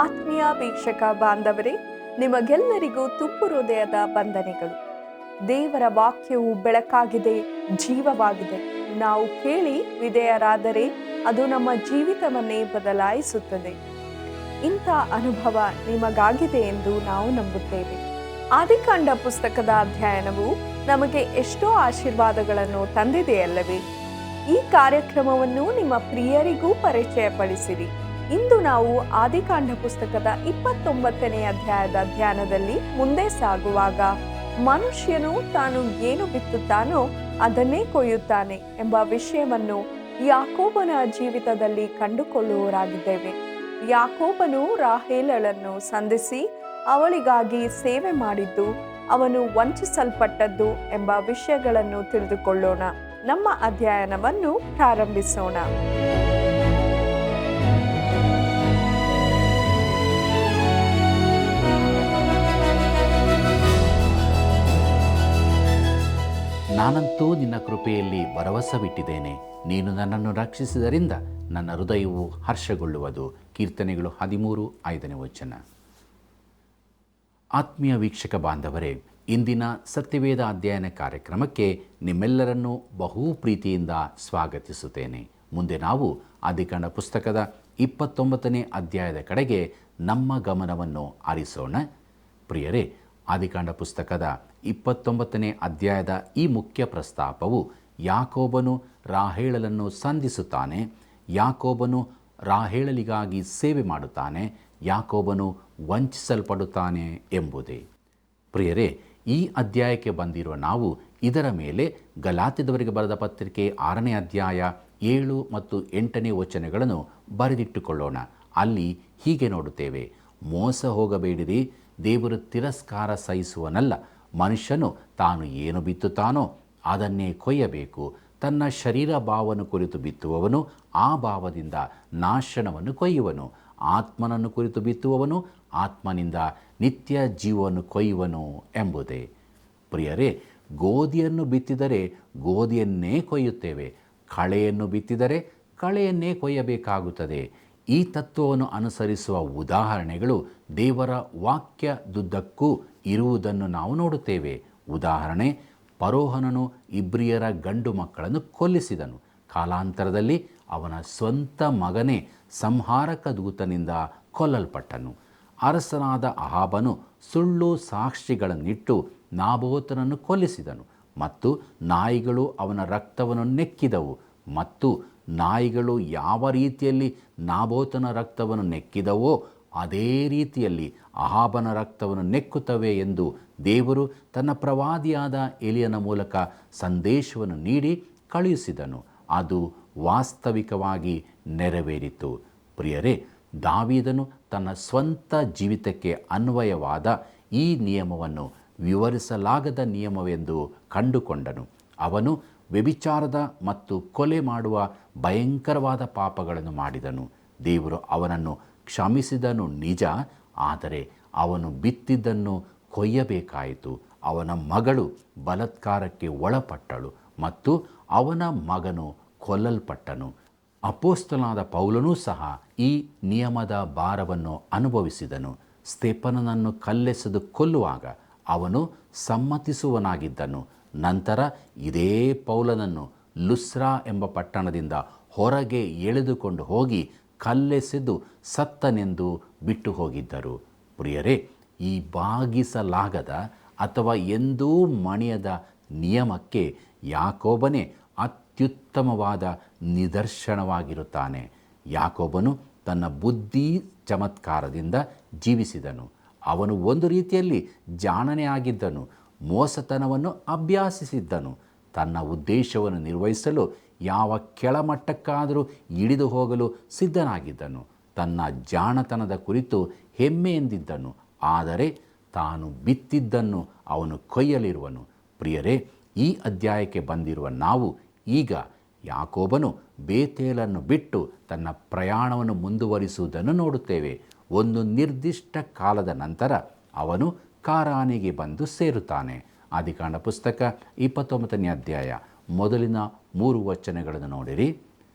ಆತ್ಮೀಯ ವೀಕ್ಷಕ ಬಾಂಧವರೇ, ನಿಮಗೆಲ್ಲರಿಗೂ ತುಂಬು ಹೃದಯದ ವಂದನೆಗಳು. ದೇವರ ವಾಕ್ಯವು ಬೆಳಕಾಗಿದೆ, ಜೀವವಾಗಿದೆ. ನಾವು ಕೇಳಿ ವಿಧೇಯರಾದರೆ ಅದು ನಮ್ಮ ಜೀವಿತವನ್ನೇ ಬದಲಾಯಿಸುತ್ತದೆ. ಇಂಥ ಅನುಭವ ನಿಮಗಾಗಿದೆ ಎಂದು ನಾವು ನಂಬುತ್ತೇವೆ. ಆದಿಕಾಂಡ ಪುಸ್ತಕದ ಅಧ್ಯಯನವು ನಮಗೆ ಎಷ್ಟೋ ಆಶೀರ್ವಾದಗಳನ್ನು ತಂದಿದೆಯಲ್ಲವೇ? ಈ ಕಾರ್ಯಕ್ರಮವನ್ನು ನಿಮ್ಮ ಪ್ರಿಯರಿಗೂ ಪರಿಚಯಪಡಿಸಿರಿ. ಇಂದು ನಾವು ಆದಿಕಾಂಡ ಪುಸ್ತಕದ 29ನೇ ಅಧ್ಯಾಯದ ಧ್ಯಾನದಲ್ಲಿ ಮುಂದೆ ಸಾಗುವಾಗ, ಮನುಷ್ಯನು ತಾನು ಏನು ಬಿತ್ತುತ್ತಾನೋ ಅದನ್ನೇ ಕೊಯ್ಯುತ್ತಾನೆ ಎಂಬ ವಿಷಯವನ್ನು ಯಾಕೋಬನ ಜೀವಿತದಲ್ಲಿ ಕಂಡುಕೊಳ್ಳುವವರಾಗಿದ್ದೇವೆ. ಯಾಕೋಬನು ರಾಹೇಲಳನ್ನು ಸಂಧಿಸಿ ಅವಳಿಗಾಗಿ ಸೇವೆ ಮಾಡಿದ್ದು, ಅವನು ವಂಚಿಸಲ್ಪಟ್ಟದ್ದು ಎಂಬ ವಿಷಯಗಳನ್ನು ತಿಳಿದುಕೊಳ್ಳೋಣ. ನಮ್ಮ ಅಧ್ಯಯನವನ್ನು ಪ್ರಾರಂಭಿಸೋಣ. ನಾನಂತೂ ನಿನ್ನ ಕೃಪೆಯಲ್ಲಿ ಭರವಸವಿಟ್ಟಿದ್ದೇನೆ. ನೀನು ನನ್ನನ್ನು ರಕ್ಷಿಸಿದರಿಂದ ನನ್ನ ಹೃದಯವು ಹರ್ಷಗೊಳ್ಳುವುದು. ಕೀರ್ತನೆಗಳು 13:5. ಆತ್ಮೀಯ ವೀಕ್ಷಕ ಬಾಂಧವರೇ, ಇಂದಿನ ಸತ್ಯವೇದ ಅಧ್ಯಯನ ಕಾರ್ಯಕ್ರಮಕ್ಕೆ ನಿಮ್ಮೆಲ್ಲರನ್ನೂ ಬಹು ಪ್ರೀತಿಯಿಂದ ಸ್ವಾಗತಿಸುತ್ತೇನೆ. ಮುಂದೆ ನಾವು ಆದಿಕಾಂಡ ಪುಸ್ತಕದ 29ನೇ ಅಧ್ಯಾಯದ ಕಡೆಗೆ ನಮ್ಮ ಗಮನವನ್ನು ಹರಿಸೋಣ. ಪ್ರಿಯರೇ, ಆದಿಕಾಂಡ ಪುಸ್ತಕದ 29ನೇ ಅಧ್ಯಾಯದ ಈ ಮುಖ್ಯ ಪ್ರಸ್ತಾಪವು ಯಾಕೋಬನು ರಾಹೇಲಳನ್ನು ಸಂಧಿಸುತ್ತಾನೆ, ಯಾಕೋಬನು ರಾಹೇಲಳಿಗಾಗಿ ಸೇವೆ ಮಾಡುತ್ತಾನೆ, ಯಾಕೋಬನು ವಂಚಿಸಲ್ಪಡುತ್ತಾನೆ ಎಂಬುದೇ. ಪ್ರಿಯರೇ, ಈ ಅಧ್ಯಾಯಕ್ಕೆ ಬಂದಿರುವ ನಾವು ಇದರ ಮೇಲೆ ಗಲಾತ್ಯದವರಿಗೆ ಬರೆದ ಪತ್ರಿಕೆ 6ನೇ ಅಧ್ಯಾಯ 7 ಮತ್ತು 8ನೇ ವಚನಗಳನ್ನು ಬರೆದಿಟ್ಟುಕೊಳ್ಳೋಣ. ಅಲ್ಲಿ ಹೀಗೆ ನೋಡುತ್ತೇವೆ: ಮೋಸ ಹೋಗಬೇಡಿರಿ, ದೇವರು ತಿರಸ್ಕಾರ ಸಹಿಸುವನಲ್ಲ. ಮನುಷ್ಯನು ತಾನು ಏನು ಬಿತ್ತುತ್ತಾನೋ ಅದನ್ನೇ ಕೊಯ್ಯಬೇಕು. ತನ್ನ ಶರೀರ ಭಾವವನ್ನು ಕುರಿತು ಬಿತ್ತುವವನು ಆ ಭಾವದಿಂದ ನಾಶನವನ್ನು ಕೊಯ್ಯುವನು. ಆತ್ಮನನ್ನು ಕುರಿತು ಬಿತ್ತುವವನು ಆತ್ಮನಿಂದ ನಿತ್ಯ ಜೀವವನ್ನು ಕೊಯ್ಯುವನು ಎಂಬುದೇ. ಪ್ರಿಯರೇ, ಗೋಧಿಯನ್ನು ಬಿತ್ತಿದರೆ ಗೋಧಿಯನ್ನೇ ಕೊಯ್ಯುತ್ತೇವೆ, ಕಳೆಯನ್ನು ಬಿತ್ತಿದರೆ ಕಳೆಯನ್ನೇ ಕೊಯ್ಯಬೇಕಾಗುತ್ತದೆ. ಈ ತತ್ವವನ್ನು ಅನುಸರಿಸುವ ಉದಾಹರಣೆಗಳು ದೇವರ ವಾಕ್ಯದುದ್ದಕ್ಕೂ ಇರುವುದನ್ನು ನಾವು ನೋಡುತ್ತೇವೆ. ಉದಾಹರಣೆ, ಫರೋಹನನು ಇಬ್ರಿಯರ ಗಂಡು ಮಕ್ಕಳನ್ನು ಕೊಲ್ಲಿಸಿದನು. ಕಾಲಾಂತರದಲ್ಲಿ ಅವನ ಸ್ವಂತ ಮಗನೇ ಸಂಹಾರಕ ದೂತನಿಂದ ಕೊಲ್ಲಲ್ಪಟ್ಟನು. ಅರಸನಾದ ಅಹಾಬನು ಸುಳ್ಳು ಸಾಕ್ಷಿಗಳನ್ನಿಟ್ಟು ನಾಬೋತನನ್ನು ಕೊಲ್ಲಿಸಿದನು ಮತ್ತು ನಾಯಿಗಳು ಅವನ ರಕ್ತವನ್ನು ನೆಕ್ಕಿದವು. ಮತ್ತು ನಾಯಿಗಳು ಯಾವ ರೀತಿಯಲ್ಲಿ ನಾಬೋತನ ರಕ್ತವನ್ನು ನೆಕ್ಕಿದವೋ ಅದೇ ರೀತಿಯಲ್ಲಿ ಅಹಾಬನ ರಕ್ತವನ್ನು ನೆಕ್ಕುತ್ತವೆ ಎಂದು ದೇವರು ತನ್ನ ಪ್ರವಾದಿಯಾದ ಎಲಿಯನ ಮೂಲಕ ಸಂದೇಶವನ್ನು ನೀಡಿ ಕಳುಹಿಸಿದನು. ಅದು ವಾಸ್ತವಿಕವಾಗಿ ನೆರವೇರಿತು. ಪ್ರಿಯರೇ, ದಾವೀದನು ತನ್ನ ಸ್ವಂತ ಜೀವಿತಕ್ಕೆ ಅನ್ವಯವಾದ ಈ ನಿಯಮವನ್ನು ವಿವರಿಸಲಾಗದ ನಿಯಮವೆಂದು ಕಂಡುಕೊಂಡನು. ಅವನು ವ್ಯಭಿಚಾರದ ಮತ್ತು ಕೊಲೆ ಮಾಡುವ ಭಯಂಕರವಾದ ಪಾಪಗಳನ್ನು ಮಾಡಿದನು. ದೇವರು ಅವನನ್ನು ಕ್ಷಮಿಸಿದನು ನಿಜ, ಆದರೆ ಅವನು ಬಿತ್ತಿದ್ದನ್ನು ಕೊಯ್ಯಬೇಕಾಯಿತು. ಅವನ ಮಗಳು ಬಲಾತ್ಕಾರಕ್ಕೆ ಒಳಪಟ್ಟಳು ಮತ್ತು ಅವನ ಮಗನು ಕೊಲ್ಲಲ್ಪಟ್ಟನು. ಅಪೊಸ್ತಲನಾದ ಪೌಲನೂ ಸಹ ಈ ನಿಯಮದ ಭಾರವನ್ನು ಅನುಭವಿಸಿದನು. ಸ್ತೆಫನನನ್ನು ಕಲ್ಲೆಸೆದು ಕೊಲ್ಲುವಾಗ ಅವನು ಸಮ್ಮತಿಸುವನಾಗಿದ್ದನು. ನಂತರ ಇದೇ ಪೌಲನನ್ನು ಲುಸ್ರಾ ಎಂಬ ಪಟ್ಟಣದಿಂದ ಹೊರಗೆ ಎಳೆದುಕೊಂಡು ಹೋಗಿ ಕಲ್ಲೆಸೆದು ಸತ್ತನೆಂದು ಬಿಟ್ಟು ಹೋಗಿದ್ದರು. ಪ್ರಿಯರೇ, ಈ ಬಾಗಿಸಲಾಗದ ಅಥವಾ ಎಂದೂ ಮಣಿಯದ ನಿಯಮಕ್ಕೆ ಯಾಕೋಬನೇ ಅತ್ಯುತ್ತಮವಾದ ನಿದರ್ಶನವಾಗಿರುತ್ತಾನೆ. ಯಾಕೋಬನು ತನ್ನ ಬುದ್ಧಿ ಚಮತ್ಕಾರದಿಂದ ಜೀವಿಸಿದನು. ಅವನು ಒಂದು ರೀತಿಯಲ್ಲಿ ಜಾಣನೇ ಆಗಿದ್ದನು, ಮೋಸತನವನ್ನು ಅಭ್ಯಾಸಿಸಿದ್ದನು. ತನ್ನ ಉದ್ದೇಶವನ್ನು ನಿರ್ವಹಿಸಲು ಯಾವ ಕೆಳಮಟ್ಟಕ್ಕಾದರೂ ಇಳಿದು ಹೋಗಲು ಸಿದ್ಧನಾಗಿದ್ದನು. ತನ್ನ ಜಾಣತನದ ಕುರಿತು ಹೆಮ್ಮೆಯಿಂದಿದ್ದನು. ಆದರೆ ತಾನು ಬಿತ್ತಿದ್ದನ್ನು ಅವನು ಕೊಯ್ಯಲಿರುವನು. ಪ್ರಿಯರೇ, ಈ ಅಧ್ಯಾಯಕ್ಕೆ ಬಂದಿರುವ ನಾವು ಈಗ ಯಾಕೋಬನು ಬೇತೇಲನ್ನು ಬಿಟ್ಟು ತನ್ನ ಪ್ರಯಾಣವನ್ನು ಮುಂದುವರಿಸುವುದನ್ನು ನೋಡುತ್ತೇವೆ. ಒಂದು ನಿರ್ದಿಷ್ಟ ಕಾಲದ ನಂತರ ಅವನು ಕಾರಾನಿಗೆ ಬಂದು ಸೇರುತ್ತಾನೆ. ಆದಿಕಾಂಡ ಪುಸ್ತಕ 29ನೇ ಅಧ್ಯಾಯ ಮೊದಲಿನ 3 ವಚನಗಳನ್ನು ನೋಡಿರಿ.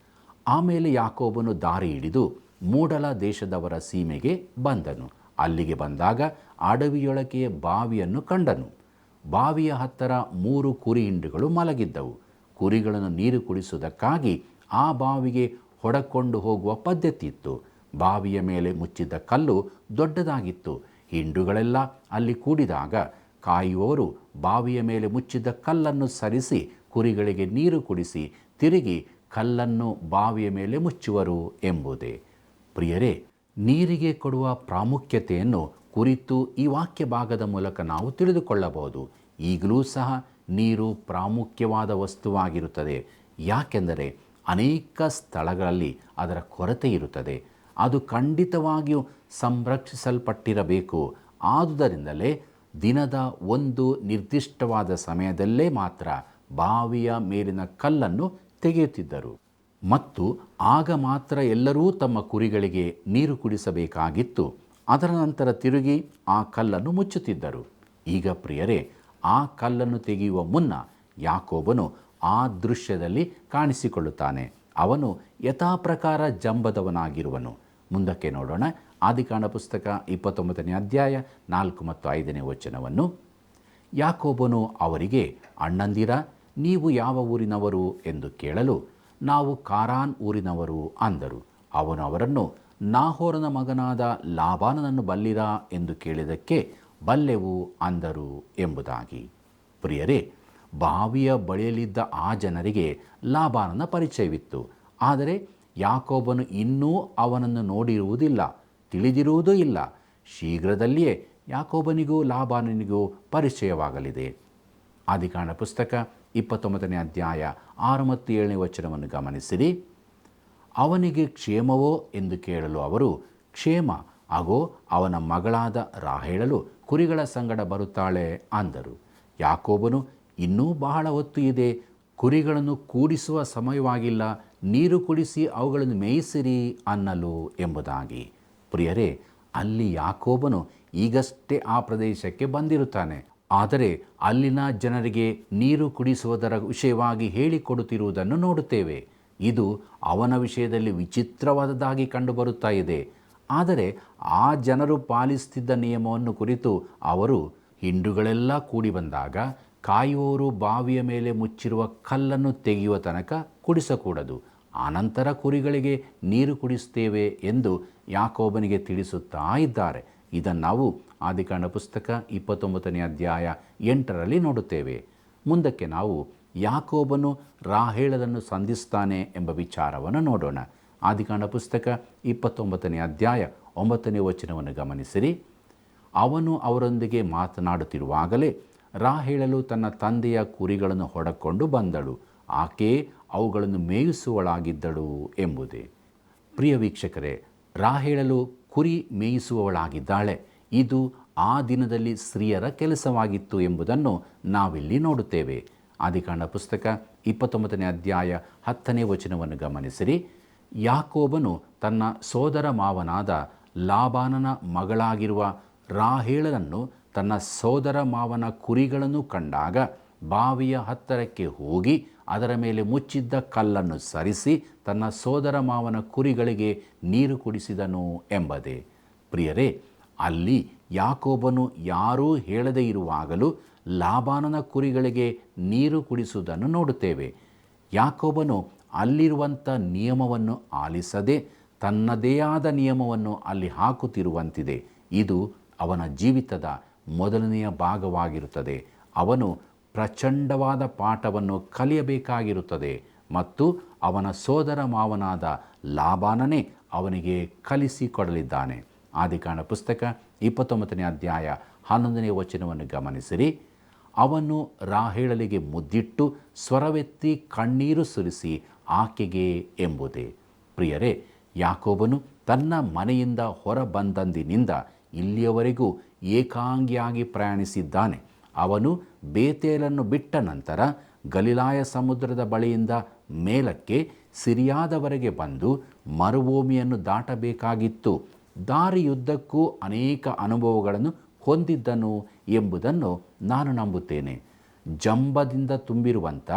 ಆಮೇಲೆ ಯಾಕೋಬನು ದಾರಿ ಹಿಡಿದು ಮೂಡಲ ದೇಶದವರ ಸೀಮೆಗೆ ಬಂದನು. ಅಲ್ಲಿಗೆ ಬಂದಾಗ ಅಡವಿಯೊಳಗೆ ಬಾವಿಯನ್ನು ಕಂಡನು. ಬಾವಿಯ ಹತ್ತಿರ 3 ಕುರಿ ಹಿಂಡುಗಳು ಮಲಗಿದ್ದವು. ಕುರಿಗಳನ್ನು ನೀರು ಕುಡಿಸುವುದಕ್ಕಾಗಿ ಆ ಬಾವಿಗೆ ಹೊಡಕೊಂಡು ಹೋಗುವ ಪದ್ಧತಿ ಇತ್ತು. ಬಾವಿಯ ಮೇಲೆ ಮುಚ್ಚಿದ್ದ ಕಲ್ಲು ದೊಡ್ಡದಾಗಿತ್ತು. ಹಿಂಡುಗಳೆಲ್ಲ ಅಲ್ಲಿ ಕೂಡಿದಾಗ ಕಾಯುವವರು ಬಾವಿಯ ಮೇಲೆ ಮುಚ್ಚಿದ್ದ ಕಲ್ಲನ್ನು ಸರಿಸಿ ಕುರಿಗಳಿಗೆ ನೀರು ಕುಡಿಸಿ ತಿರುಗಿ ಕಲ್ಲನ್ನು ಬಾವಿಯ ಮೇಲೆ ಮುಚ್ಚುವರು ಎಂಬುದೇ. ಪ್ರಿಯರೇ, ನೀರಿಗೆ ಕೊಡುವ ಪ್ರಾಮುಖ್ಯತೆಯನ್ನು ಕುರಿತು ಈ ವಾಕ್ಯ ಭಾಗದ ಮೂಲಕ ನಾವು ತಿಳಿದುಕೊಳ್ಳಬಹುದು. ಈಗಲೂ ಸಹ ನೀರು ಪ್ರಾಮುಖ್ಯವಾದ ವಸ್ತುವಾಗಿರುತ್ತದೆ. ಯಾಕೆಂದರೆ ಅನೇಕ ಸ್ಥಳಗಳಲ್ಲಿ ಅದರ ಕೊರತೆ ಇರುತ್ತದೆ. ಅದು ಖಂಡಿತವಾಗಿಯೂ ಸಂರಕ್ಷಿಸಲ್ಪಟ್ಟಿರಬೇಕು. ಆದುದರಿಂದಲೇ ದಿನದ ಒಂದು ನಿರ್ದಿಷ್ಟವಾದ ಸಮಯದಲ್ಲೇ ಮಾತ್ರ ಬಾವಿಯ ಮೇಲಿನ ಕಲ್ಲನ್ನು ತೆಗೆಯುತ್ತಿದ್ದರು ಮತ್ತು ಆಗ ಮಾತ್ರ ಎಲ್ಲರೂ ತಮ್ಮ ಕುರಿಗಳಿಗೆ ನೀರು ಕುಡಿಸಬೇಕಾಗಿತ್ತು. ಅದರ ನಂತರ ತಿರುಗಿ ಆ ಕಲ್ಲನ್ನು ಮುಚ್ಚುತ್ತಿದ್ದರು. ಈಗ ಪ್ರಿಯರೇ, ಆ ಕಲ್ಲನ್ನು ತೆಗೆಯುವ ಮುನ್ನ ಯಾಕೋಬನು ಆ ದೃಶ್ಯದಲ್ಲಿ ಕಾಣಿಸಿಕೊಳ್ಳುತ್ತಾನೆ. ಅವನು ಯಥಾಪ್ರಕಾರ ಜಂಬದವನಾಗಿರುವನು. ಮುಂದಕ್ಕೆ ನೋಡೋಣ. ಆದಿಕಾಂಡ ಪುಸ್ತಕ 29ನೇ ಅಧ್ಯಾಯ 4 ಮತ್ತು 5ನೇ ವಚನವನ್ನು. ಯಾಕೋಬನು ಅವರಿಗೆ, ಅಣ್ಣಂದಿರ, ನೀವು ಯಾವ ಊರಿನವರು ಎಂದು ಕೇಳಲು, ನಾವು ಕಾರಾನ್ ಊರಿನವರು ಅಂದರು. ಅವನು ಅವರನ್ನು, ನಾಹೋರನ ಮಗನಾದ ಲಾಬಾನನನ್ನು ಬಲ್ಲಿರಾ ಎಂದು ಕೇಳಿದಕ್ಕೆ, ಬಲ್ಲೆವು ಅಂದರು ಎಂಬುದಾಗಿ. ಪ್ರಿಯರೇ, ಬಾವಿಯ ಬಳಿಯಲ್ಲಿದ್ದ ಆ ಜನರಿಗೆ ಲಾಬಾನನ ಪರಿಚಯವಿತ್ತು. ಆದರೆ ಯಾಕೋಬನು ಇನ್ನೂ ಅವನನ್ನು ನೋಡಿರುವುದಿಲ್ಲ, ತಿಳಿದಿರುವುದೂ ಇಲ್ಲ. ಶೀಘ್ರದಲ್ಲಿಯೇ ಯಾಕೋಬನಿಗೂ ಲಾಬಾನನಿಗೂ ಪರಿಚಯವಾಗಲಿದೆ. ಆದಿಕಾಂಡ ಪುಸ್ತಕ 29ನೇ ಅಧ್ಯಾಯ 6 ಮತ್ತು 7ನೇ ವಚನವನ್ನು ಗಮನಿಸಿರಿ. ಅವನಿಗೆ ಕ್ಷೇಮವೋ ಎಂದು ಕೇಳಲು ಅವರು, ಕ್ಷೇಮ, ಆಗೋ ಅವನ ಮಗಳಾದ ರಾಹೇಳಲು ಕುರಿಗಳ ಸಂಗಡ ಬರುತ್ತಾಳೆ ಅಂದರು. ಯಾಕೋಬನು, ಇನ್ನೂ ಬಹಳ ಹೊತ್ತು ಇದೆ, ಕುರಿಗಳನ್ನು ಕೂಡಿಸುವ ಸಮಯವಾಗಿಲ್ಲ, ನೀರು ಕುಡಿಸಿ ಅವುಗಳನ್ನು ಮೇಯಿಸಿರಿ ಅನ್ನಲು ಎಂಬುದಾಗಿ. ಪ್ರಿಯರೇ, ಅಲ್ಲಿ ಯಾಕೋಬನು ಈಗಷ್ಟೇ ಆ ಪ್ರದೇಶಕ್ಕೆ ಬಂದಿರುತ್ತಾನೆ. ಆದರೆ ಅಲ್ಲಿನ ಜನರಿಗೆ ನೀರು ಕುಡಿಸುವುದರ ವಿಷಯವಾಗಿ ಹೇಳಿಕೊಡುತ್ತಿರುವುದನ್ನು ನೋಡುತ್ತೇವೆ. ಇದು ಅವನ ವಿಷಯದಲ್ಲಿ ವಿಚಿತ್ರವಾದದ್ದಾಗಿ ಕಂಡುಬರುತ್ತಾ ಇದೆ. ಆದರೆ ಆ ಜನರು ಪಾಲಿಸುತ್ತಿದ್ದ ನಿಯಮವನ್ನು ಕುರಿತು ಅವರು, ಹಿಂಡುಗಳೆಲ್ಲ ಕೂಡಿ ಬಂದಾಗ ಕಾಯುವವರು ಬಾವಿಯ ಮೇಲೆ ಮುಚ್ಚಿರುವ ಕಲ್ಲನ್ನು ತೆಗೆಯುವ ತನಕ ಕುಡಿಸಕೂಡದು, ಆನಂತರ ಕುರಿಗಳಿಗೆ ನೀರು ಕುಡಿಸುತ್ತೇವೆ ಎಂದು ಯಾಕೋಬನಿಗೆ ತಿಳಿಸುತ್ತಾ ಇದ್ದಾರೆ. ಇದನ್ನು ನಾವು ಆದಿಕಾಂಡ ಪುಸ್ತಕ 29ನೇ ಅಧ್ಯಾಯ 8ರಲ್ಲಿ ನೋಡುತ್ತೇವೆ. ಮುಂದಕ್ಕೆ ನಾವು ಯಾಕೋಬನು ರಾಹೇಳನನ್ನು ಸಂಧಿಸ್ತಾನೆ ಎಂಬ ವಿಚಾರವನ್ನು ನೋಡೋಣ. ಆದಿಕಾಂಡ ಪುಸ್ತಕ 29ನೇ ಅಧ್ಯಾಯ 9ನೇ ವಚನವನ್ನು ಗಮನಿಸಿರಿ. ಅವನು ಅವರೊಂದಿಗೆ ಮಾತನಾಡುತ್ತಿರುವಾಗಲೇ ರಾಹೇಳಲು ತನ್ನ ತಂದೆಯ ಕುರಿಗಳನ್ನು ಹೊಡಕೊಂಡು ಬಂದಳು. ಆಕೆಯೇ ಅವುಗಳನ್ನು ಮೇಯಿಸುವಳಾಗಿದ್ದಳು ಎಂಬುದೇ. ಪ್ರಿಯ ವೀಕ್ಷಕರೇ, ರಾಹೇಳಲು ಕುರಿ ಮೇಯಿಸುವವಳಾಗಿದ್ದಾಳೆ. ಇದು ಆ ದಿನದಲ್ಲಿ ಸ್ತ್ರೀಯರ ಕೆಲಸವಾಗಿತ್ತು ಎಂಬುದನ್ನು ನಾವಿಲ್ಲಿ ನೋಡುತ್ತೇವೆ. ಆದಿಕಾಂಡ ಪುಸ್ತಕ 29ನೇ ಅಧ್ಯಾಯ 10ನೇ ವಚನವನ್ನು ಗಮನಿಸಿರಿ. ಯಾಕೋಬನು ತನ್ನ ಸೋದರ ಮಾವನಾದ ಲಾಬಾನನ ಮಗಳಾಗಿರುವ ರಾಹೇಳನನ್ನು ತನ್ನ ಸೋದರ ಮಾವನ ಕುರಿಗಳನ್ನು ಕಂಡಾಗ ಬಾವಿಯ ಹತ್ತಿರಕ್ಕೆ ಹೋಗಿ ಅದರ ಮೇಲೆ ಮುಚ್ಚಿದ್ದ ಕಲ್ಲನ್ನು ಸರಿಸಿ ತನ್ನ ಸೋದರ ಮಾವನ ಕುರಿಗಳಿಗೆ ನೀರು ಕುಡಿಸಿದನು ಎಂಬುದೇ. ಪ್ರಿಯರೇ, ಅಲ್ಲಿ ಯಾಕೋಬನು ಯಾರೂ ಹೇಳದೇ ಇರುವಾಗಲೂ ಲಾಬಾನನ ಕುರಿಗಳಿಗೆ ನೀರು ಕುಡಿಸುವುದನ್ನು ನೋಡುತ್ತೇವೆ. ಯಾಕೋಬನು ಅಲ್ಲಿರುವಂಥ ನಿಯಮವನ್ನು ಆಲಿಸದೆ ತನ್ನದೇ ಆದ ನಿಯಮವನ್ನು ಅಲ್ಲಿ ಹಾಕುತ್ತಿರುವಂತಿದೆ. ಇದು ಅವನ ಜೀವಿತದ ಮೊದಲನೆಯ ಭಾಗವಾಗಿರುತ್ತದೆ. ಅವನು ಪ್ರಚಂಡವಾದ ಪಾಠವನ್ನು ಕಲಿಯಬೇಕಾಗಿರುತ್ತದೆ ಮತ್ತು ಅವನ ಸೋದರ ಮಾವನಾದ ಲಾಬಾನನೇ ಅವನಿಗೆ ಕಲಿಸಿಕೊಡಲಿದ್ದಾನೆ. ಆದಿಕಾಂಡ ಪುಸ್ತಕ 29ನೇ ಅಧ್ಯಾಯ 11ನೇ ವಚನವನ್ನು ಗಮನಿಸಿರಿ. ಅವನು ರಾಹೇಳಲಿಗೆ ಮುದ್ದಿಟ್ಟು ಸ್ವರವೆತ್ತಿ ಕಣ್ಣೀರು ಸುರಿಸಿ ಆಕೆಗೆ ಎಂಬುದೇ. ಪ್ರಿಯರೇ, ಯಾಕೋಬನು ತನ್ನ ಮನೆಯಿಂದ ಹೊರ ಬಂದಂದಿನಿಂದ ಇಲ್ಲಿಯವರೆಗೂ ಏಕಾಂಗಿಯಾಗಿ ಪ್ರಯಾಣಿಸಿದ್ದಾನೆ. ಅವನು ಬೇತೇಲನ್ನು ಬಿಟ್ಟ ನಂತರ ಗಲಿಲಾಯ ಸಮುದ್ರದ ಬಳಿಯಿಂದ ಮೇಲಕ್ಕೆ ಸಿರಿಯಾದವರೆಗೆ ಬಂದು ಮರುಭೂಮಿಯನ್ನು ದಾಟಬೇಕಾಗಿತ್ತು. ದಾರಿಯುದ್ದಕ್ಕೂ ಅನೇಕ ಅನುಭವಗಳನ್ನು ಹೊಂದಿದ್ದನು ಎಂಬುದನ್ನು ನಾನು ನಂಬುತ್ತೇನೆ. ಜಂಬದಿಂದ ತುಂಬಿರುವಂಥ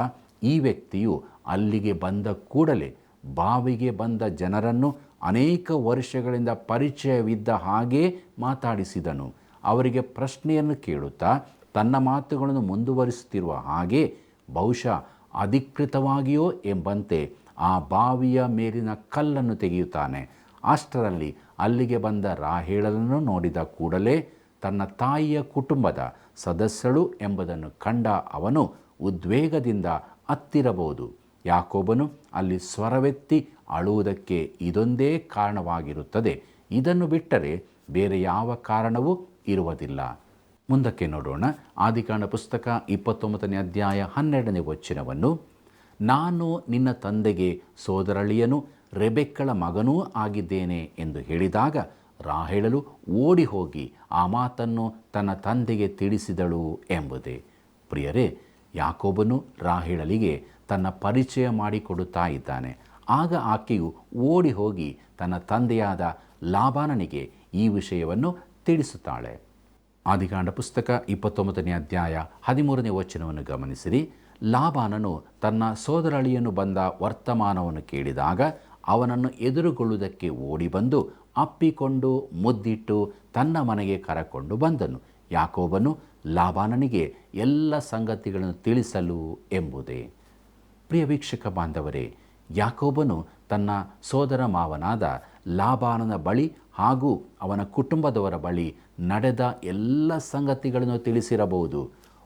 ಈ ವ್ಯಕ್ತಿಯು ಅಲ್ಲಿಗೆ ಬಂದ ಕೂಡಲೇ ಬಾವಿಗೆ ಬಂದ ಜನರನ್ನು ಅನೇಕ ವರ್ಷಗಳಿಂದ ಪರಿಚಯವಿದ್ದ ಹಾಗೇ ಮಾತಾಡಿಸಿದನು. ಅವರಿಗೆ ಪ್ರಶ್ನೆಯನ್ನು ಕೇಳುತ್ತಾ ತನ್ನ ಮಾತುಗಳನ್ನು ಮುಂದುವರಿಸುತ್ತಿರುವ ಹಾಗೆ ಬಹುಶಃ ಅಧಿಕೃತವಾಗಿಯೋ ಎಂಬಂತೆ ಆ ಬಾವಿಯ ಮೇಲಿನ ಕಲ್ಲನ್ನು ತೆಗೆಯುತ್ತಾನೆ. ಅಷ್ಟರಲ್ಲಿ ಅಲ್ಲಿಗೆ ಬಂದ ರಾಹೇಲನನ್ನು ನೋಡಿದ ಕೂಡಲೇ ತನ್ನ ತಾಯಿಯ ಕುಟುಂಬದ ಸದಸ್ಯಳು ಎಂಬುದನ್ನು ಕಂಡ ಅವನು ಉದ್ವೇಗದಿಂದ ಅತ್ತಿರಬಹುದು. ಯಾಕೋಬನು ಅಲ್ಲಿ ಸ್ವರವೆತ್ತಿ ಅಳುವುದಕ್ಕೆ ಇದೊಂದೇ ಕಾರಣವಾಗಿರುತ್ತದೆ. ಇದನ್ನು ಬಿಟ್ಟರೆ ಬೇರೆ ಯಾವ ಕಾರಣವೂ ಇರುವುದಿಲ್ಲ. ಮುಂದಕ್ಕೆ ನೋಡೋಣ. ಆದಿಕಾಂಡ ಪುಸ್ತಕ 29ನೇ ಅಧ್ಯಾಯ 12ನೇ ವಚನವನ್ನು, ನಾನು ನಿನ್ನ ತಂದೆಗೆ ಸೋದರಳಿಯನು ರೆಬೆಕ್ಕಳ ಮಗನೂ ಆಗಿದ್ದೇನೆ ಎಂದು ಹೇಳಿದಾಗ ರಾಹೇಲಳು ಓಡಿ ಹೋಗಿ ಆ ಮಾತನ್ನು ತನ್ನ ತಂದೆಗೆ ತಿಳಿಸಿದಳು ಎಂಬುದೇ. ಪ್ರಿಯರೇ, ಯಾಕೋಬನು ರಾಹೇಲಳಿಗೆ ತನ್ನ ಪರಿಚಯ ಮಾಡಿಕೊಡುತ್ತಾ ಇದ್ದಾನೆ. ಆಗ ಆಕೆಯು ಓಡಿ ಹೋಗಿ ತನ್ನ ತಂದೆಯಾದ ಲಾಬಾನನಿಗೆ ಈ ವಿಷಯವನ್ನು ತಿಳಿಸುತ್ತಾಳೆ. ಆದಿಕಾಂಡ ಪುಸ್ತಕ 29ನೇ ಅಧ್ಯಾಯ 13ನೇ ವಚನವನ್ನು ಗಮನಿಸಿರಿ. ಲಾಬಾನನು ತನ್ನ ಸೋದರಳಿಯನು ಬಂದ ವರ್ತಮಾನವನ್ನು ಕೇಳಿದಾಗ ಅವನನ್ನು ಎದುರುಗೊಳ್ಳುವುದಕ್ಕೆ ಓಡಿ ಬಂದು ಅಪ್ಪಿಕೊಂಡು ಮುದ್ದಿಟ್ಟು ತನ್ನ ಮನೆಗೆ ಕರಕೊಂಡು ಬಂದನು. ಯಾಕೋಬನು ಲಾಬಾನನಿಗೆ ಎಲ್ಲ ಸಂಗತಿಗಳನ್ನು ತಿಳಿಸಲು ಎಂಬುದೇ. ಪ್ರಿಯ ವೀಕ್ಷಕ ಬಾಂಧವರೇ, ಯಾಕೋಬನು ತನ್ನ ಸೋದರ ಮಾವನಾದ ಲಾಬಾನನ ಬಳಿ ಹಾಗೂ ಅವನ ಕುಟುಂಬದವರ ಬಳಿ ನಡೆದ ಎಲ್ಲ ಸಂಗತಿಗಳನ್ನು ತಿಳಿಸಿರಬಹುದು.